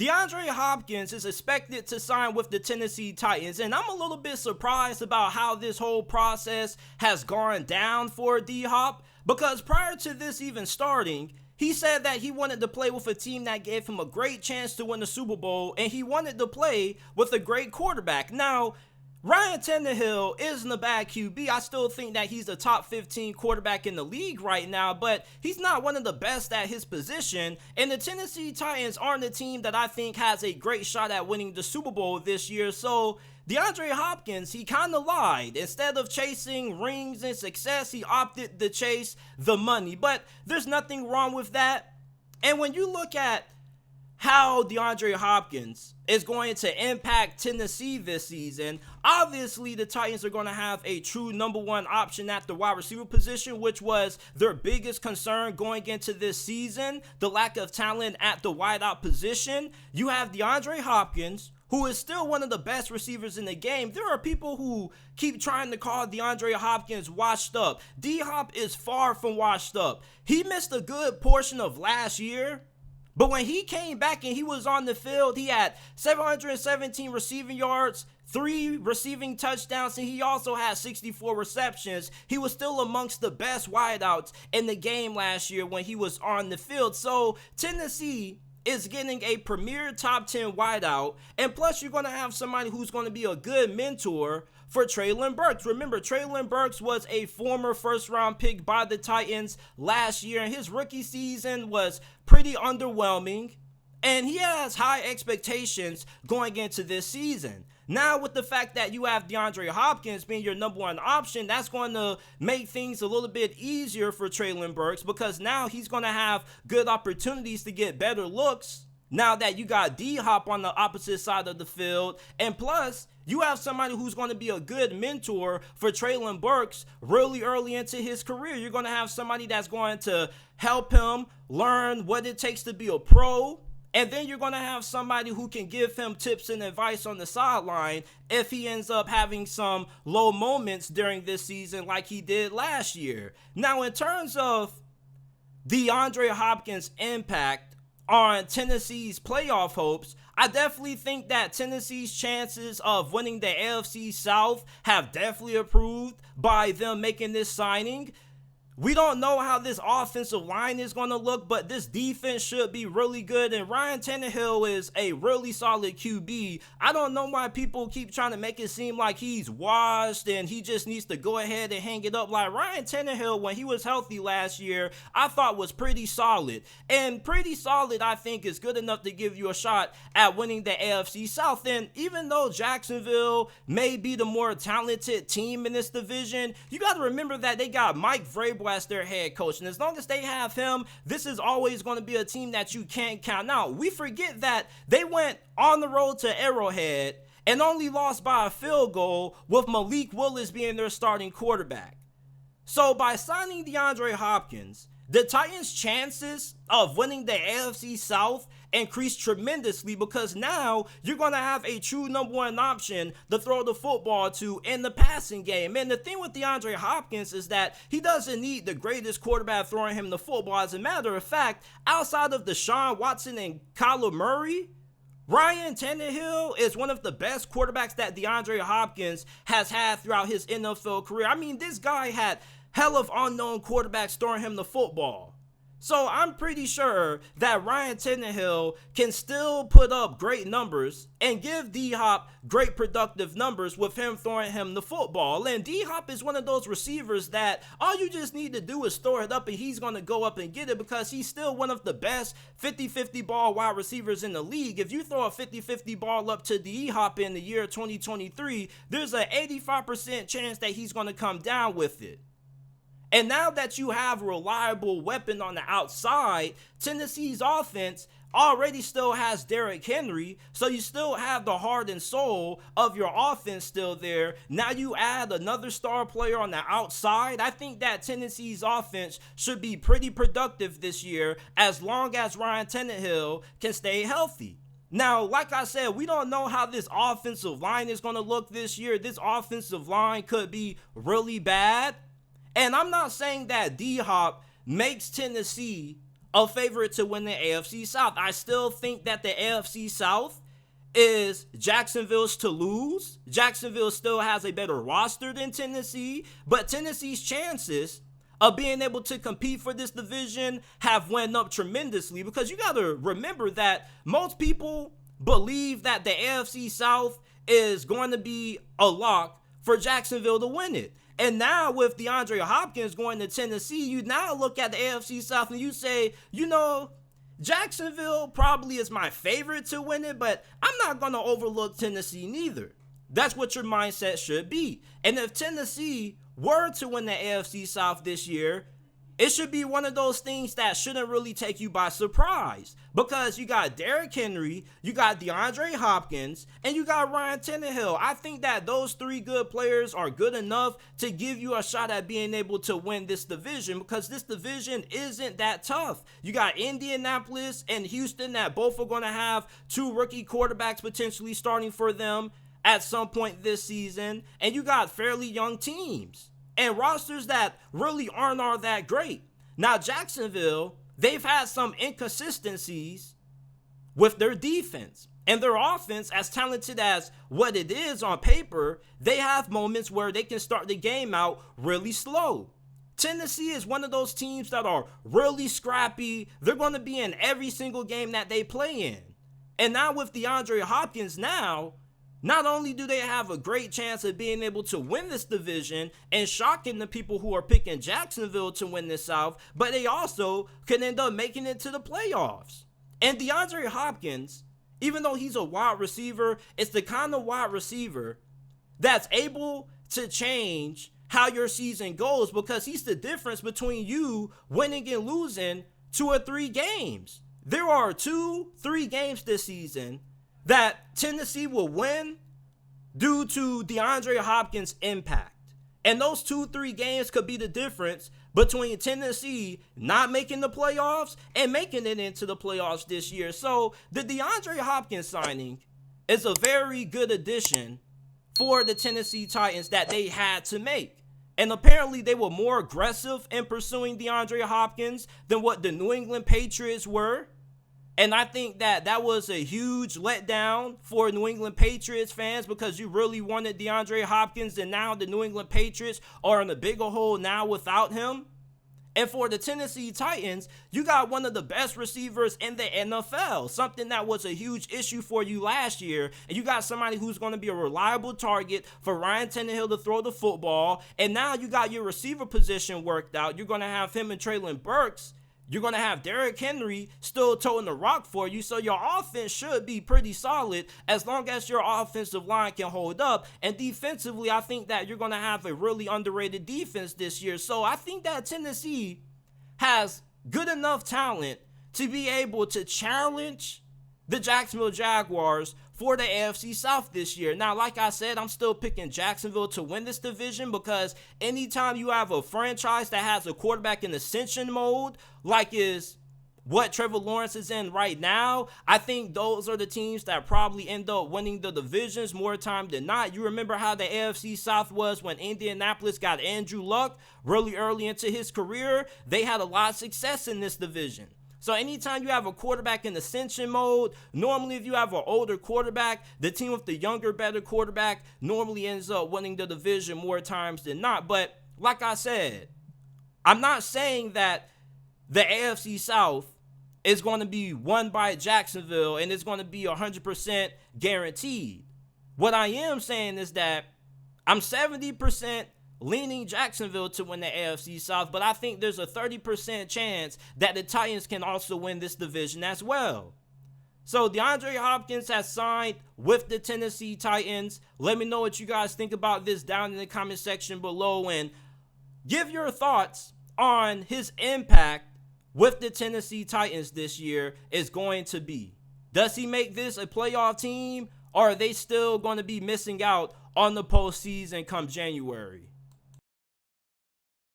DeAndre Hopkins is expected to sign with the Tennessee Titans, and I'm a little bit surprised about how this whole process has gone down for D-Hop, because prior to this even starting, he said that he wanted to play with a team that gave him a great chance to win the Super Bowl, and he wanted to play with a great quarterback. Now, Ryan Tannehill isn't a bad QB. I still think that he's a top 15 quarterback in the league right now, but he's not one of the best at his position, and the Tennessee Titans aren't a team that I think has a great shot at winning the Super Bowl this year. So DeAndre Hopkins, he kind of lied. Instead of chasing rings and success, he opted to chase the money, but there's nothing wrong with that. And when you look at how DeAndre Hopkins is going to impact Tennessee this season, obviously the Titans are going to have a true number one option at the wide receiver position, which was their biggest concern going into this season, the lack of talent at the wideout position. You have DeAndre Hopkins, who is still one of the best receivers in the game. There are people who keep trying to call DeAndre Hopkins washed up. D-Hop is far from washed up. He missed a good portion of last year, but when he came back and he was on the field, he had 717 receiving yards, 3 receiving touchdowns, and he also had 64 receptions. He was still amongst the best wideouts in the game last year when he was on the field. So Tennessee is getting a premier top 10 wideout, and plus you're going to have somebody who's going to be a good mentor for Treylon Burks. Remember, Treylon Burks was a former first-round pick by the Titans last year, and his rookie season was pretty underwhelming, and he has high expectations going into this season. Now, with the fact that you have DeAndre Hopkins being your number one option, that's going to make things a little bit easier for Treylon Burks, because now he's going to have good opportunities to get better looks now that you got D-Hop on the opposite side of the field. And plus, you have somebody who's going to be a good mentor for Treylon Burks really early into his career. You're going to have somebody that's going to help him learn what it takes to be a pro. And then you're going to have somebody who can give him tips and advice on the sideline if he ends up having some low moments during this season like he did last year. Now, in terms of DeAndre Hopkins' impact on Tennessee's playoff hopes, I definitely think that Tennessee's chances of winning the AFC South have definitely improved by them making this signing. We don't know how this offensive line is going to look, but this defense should be really good, and Ryan Tannehill is a really solid QB. I don't know why people keep trying to make it seem like he's washed and he just needs to go ahead and hang it up. Like, Ryan Tannehill, when he was healthy last year, I thought was pretty solid, and pretty solid I think is good enough to give you a shot at winning the AFC South. And even though Jacksonville may be the more talented team in this division, you got to remember that they got Mike Vrabel as their head coach, and as long as they have him, this is always going to be a team that you can't count out. We forget that they went on the road to Arrowhead and only lost by a field goal with Malik Willis being their starting quarterback. So by signing DeAndre Hopkins, the Titans' chances of winning the AFC South increased tremendously, because now you're going to have a true number one option to throw the football to in the passing game. And the thing with DeAndre Hopkins is that he doesn't need the greatest quarterback throwing him the football. As a matter of fact, outside of Deshaun Watson and Kyler Murray, Ryan Tannehill is one of the best quarterbacks that DeAndre Hopkins has had throughout his NFL career. I mean, this guy had hell of unknown quarterbacks throwing him the football. So I'm pretty sure that Ryan Tannehill can still put up great numbers and give D-Hop great productive numbers with him throwing him the football. And D-Hop is one of those receivers that all you just need to do is throw it up and he's going to go up and get it, because he's still one of the best 50-50 ball wide receivers in the league. If you throw a 50-50 ball up to D-Hop in the year 2023, there's an 85% chance that he's going to come down with it. And now that you have a reliable weapon on the outside, Tennessee's offense already still has Derrick Henry, so you still have the heart and soul of your offense still there. Now you add another star player on the outside. I think that Tennessee's offense should be pretty productive this year as long as Ryan Tannehill can stay healthy. Now, like I said, we don't know how this offensive line is going to look this year. This offensive line could be really bad. And I'm not saying that D-Hop makes Tennessee a favorite to win the AFC South. I still think that the AFC South is Jacksonville's to lose. Jacksonville still has a better roster than Tennessee, but Tennessee's chances of being able to compete for this division have went up tremendously, because you got to remember that most people believe that the AFC South is going to be a lock for Jacksonville to win it. And now with DeAndre Hopkins going to Tennessee, you now look at the AFC South and you say, Jacksonville probably is my favorite to win it, but I'm not going to overlook Tennessee neither. That's what your mindset should be. And if Tennessee were to win the AFC South this year, it should be one of those things that shouldn't really take you by surprise, because you got Derrick Henry, you got DeAndre Hopkins, and you got Ryan Tannehill. I think that those three good players are good enough to give you a shot at being able to win this division, because this division isn't that tough. You got Indianapolis and Houston that both are going to have two rookie quarterbacks potentially starting for them at some point this season, and you got fairly young teams and rosters that really aren't all that great. Now, Jacksonville, they've had some inconsistencies with their defense. And their offense, as talented as what it is on paper, they have moments where they can start the game out really slow. Tennessee is one of those teams that are really scrappy. They're going to be in every single game that they play in. And now with DeAndre Hopkins now, not only do they have a great chance of being able to win this division and shocking the people who are picking Jacksonville to win the South, but they also could end up making it to the playoffs. And DeAndre Hopkins, even though he's a wide receiver, it's the kind of wide receiver that's able to change how your season goes, because he's the difference between you winning and losing 2 or 3 games. There are 2-3 games this season that Tennessee will win due to DeAndre Hopkins' impact. And those 2-3 games could be the difference between Tennessee not making the playoffs and making it into the playoffs this year. So the DeAndre Hopkins signing is a very good addition for the Tennessee Titans that they had to make. And apparently they were more aggressive in pursuing DeAndre Hopkins than what the New England Patriots were. And I think that that was a huge letdown for New England Patriots fans, because you really wanted DeAndre Hopkins, and now the New England Patriots are in a bigger hole now without him. And for the Tennessee Titans, you got one of the best receivers in the NFL, something that was a huge issue for you last year. And you got somebody who's going to be a reliable target for Ryan Tannehill to throw the football. And now you got your receiver position worked out. You're going to have him and Treylon Burks. You're going to have Derrick Henry still toting the rock for you. So your offense should be pretty solid as long as your offensive line can hold up. And defensively, I think that you're going to have a really underrated defense this year. So I think that Tennessee has good enough talent to be able to challenge the Jacksonville Jaguars for the AFC South this year. Now, like I said, I'm still picking Jacksonville to win this division, because anytime you have a franchise that has a quarterback in ascension mode, like is what Trevor Lawrence is in right now, I think those are the teams that probably end up winning the divisions more time than not. You remember how the AFC South was when Indianapolis got Andrew Luck really early into his career? They had a lot of success in this division. So anytime you have a quarterback in ascension mode, normally if you have an older quarterback, the team with the younger, better quarterback normally ends up winning the division more times than not. But like I said, I'm not saying that the AFC South is going to be won by Jacksonville and it's going to be 100% guaranteed. What I am saying is that I'm 70% leaning Jacksonville to win the AFC South, but I think there's a 30% chance that the Titans can also win this division as well. So DeAndre Hopkins has signed with the Tennessee Titans. Let me know what you guys think about this down in the comment section below, and give your thoughts on his impact with the Tennessee Titans this year is going to be. Does he make this a playoff team, or are they still going to be missing out on the postseason come January?